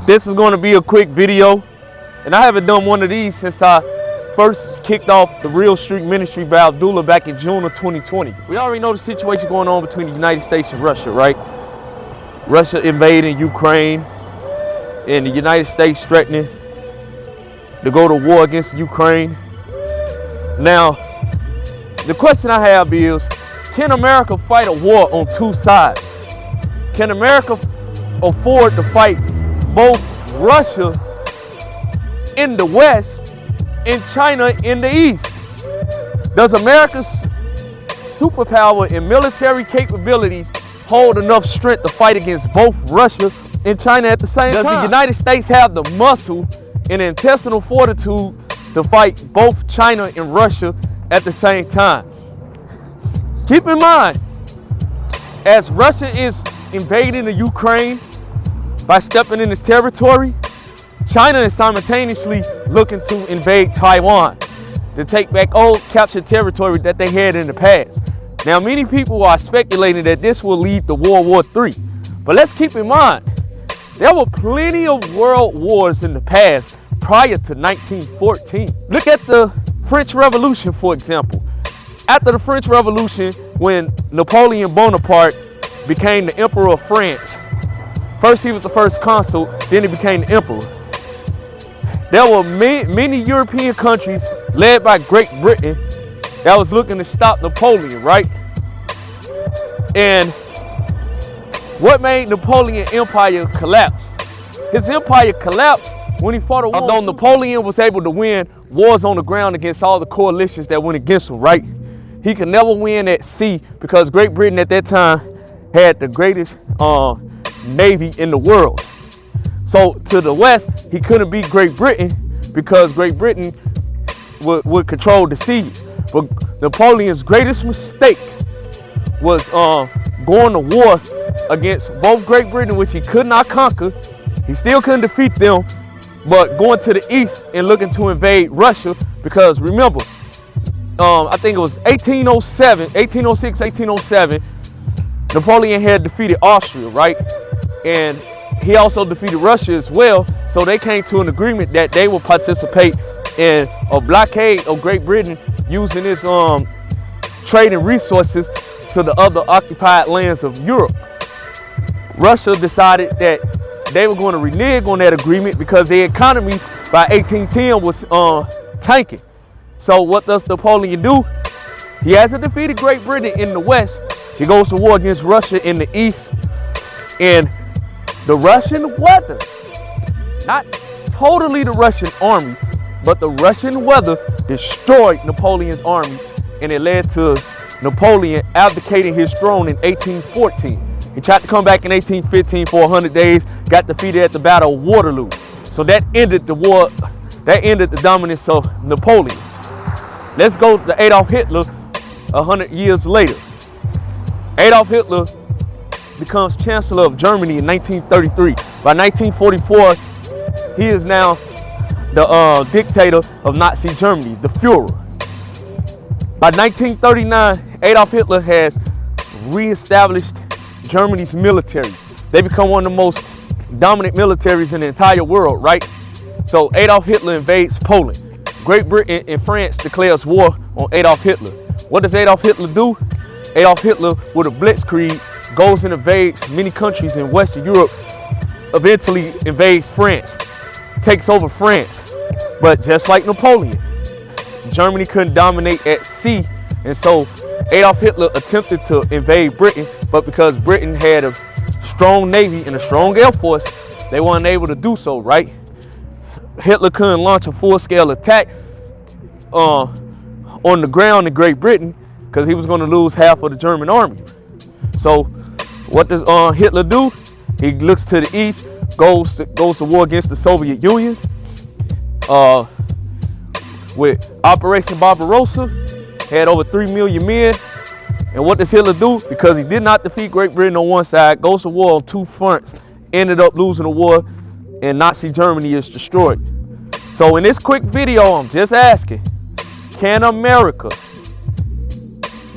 This is going to be a quick video, and I haven't done one of these since I first kicked off the Real Street Ministry by Abdullah back in June of 2020. We already know the situation going on between the United States and Russia, right? Russia invading Ukraine, and the United States threatening to go to war against Ukraine. Now, the question I have is, can America fight a war on two sides? Can America afford to fight both Russia in the West and China in the East? Does America's superpower and military capabilities hold enough strength to fight against both Russia and China at the same time? Does the United States have the muscle and intestinal fortitude to fight both China and Russia at the same time? Keep in mind, as Russia is invading the Ukraine by stepping in its territory, China is simultaneously looking to invade Taiwan to take back old captured territory that they had in the past. Now, many people are speculating that this will lead to World War III. But let's keep in mind, there were plenty of world wars in the past prior to 1914. Look at the French Revolution, for example. After the French Revolution, when Napoleon Bonaparte became the Emperor of France, first he was the first consul, then he became the emperor. There were many European countries led by Great Britain that was looking to stop Napoleon, right? And what made Napoleon's empire collapse? His empire collapsed when he fought a war. Although Napoleon was able to win wars on the ground against all the coalitions that went against him, right? He could never win at sea because Great Britain at that time had the greatest navy in the world. So to the west, he couldn't beat Great Britain because Great Britain would control the seas. But Napoleon's greatest mistake was going to war against both Great Britain, which he could not conquer. He still couldn't defeat them, but going to the east and looking to invade Russia, because remember, I think it was 1806, 1807, Napoleon had defeated Austria, right? And he also defeated Russia as well. So they came to an agreement that they will participate in a blockade of Great Britain using its trading resources to the other occupied lands of Europe. Russia decided that they were going to renege on that agreement because their economy by 1810 was tanking. So what does Napoleon do? He hasn't defeated Great Britain in the west. He goes to war against Russia in the east. And the Russian weather, not totally the Russian army, but the Russian weather destroyed Napoleon's army, and it led to Napoleon abdicating his throne in 1814. He tried to come back in 1815 for 100 days, got defeated at the Battle of Waterloo. So that ended the war, that ended the dominance of Napoleon. Let's go to Adolf Hitler 100 years later. Adolf Hitler becomes Chancellor of Germany in 1933. By 1944, he is now the dictator of Nazi Germany, the Führer. By 1939, Adolf Hitler has reestablished Germany's military. They become one of the most dominant militaries in the entire world, right? So Adolf Hitler invades Poland. Great Britain and France declares war on Adolf Hitler. What does Adolf Hitler do? Adolf Hitler, with a blitzkrieg, goes and invades many countries in Western Europe, eventually invades France, takes over France. But just like Napoleon, Germany couldn't dominate at sea, and so Adolf Hitler attempted to invade Britain, but because Britain had a strong navy and a strong air force, they weren't able to do so, right? Hitler couldn't launch a full-scale attack on the ground in Great Britain because he was going to lose half of the German army. So what does Hitler do? He looks to the east, goes to war against the Soviet Union with Operation Barbarossa, had over 3 million men. And what does Hitler do? Because he did not defeat Great Britain on one side, goes to war on two fronts, ended up losing the war, and Nazi Germany is destroyed. So in this quick video, I'm just asking, can America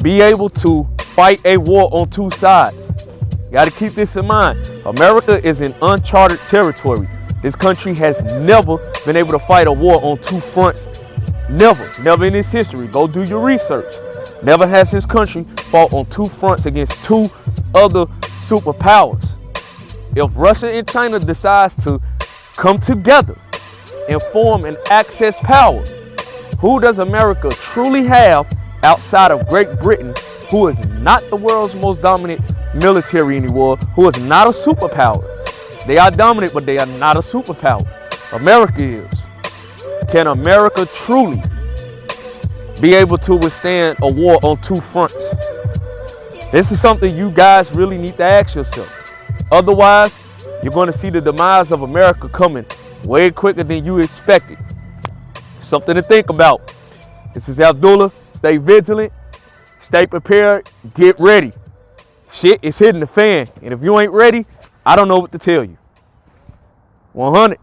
be able to fight a war on two sides? You got to keep this in mind. America is in uncharted territory. This country has never been able to fight a war on two fronts. Never in its history. Go do your research. Never has this country fought on two fronts against two other superpowers. If Russia and China decides to come together and form an Axis power, who does America truly have outside of Great Britain, who is not the world's most dominant military anymore, who is not a superpower? They are dominant, but they are not a superpower. America is. Can America truly be able to withstand a war on two fronts? This is something you guys really need to ask yourself. Otherwise, you're going to see the demise of America coming way quicker than you expected. Something to think about. This is Abdullah. Stay vigilant. Stay prepared. Get ready. Shit is hitting the fan. And if you ain't ready, I don't know what to tell you. 100.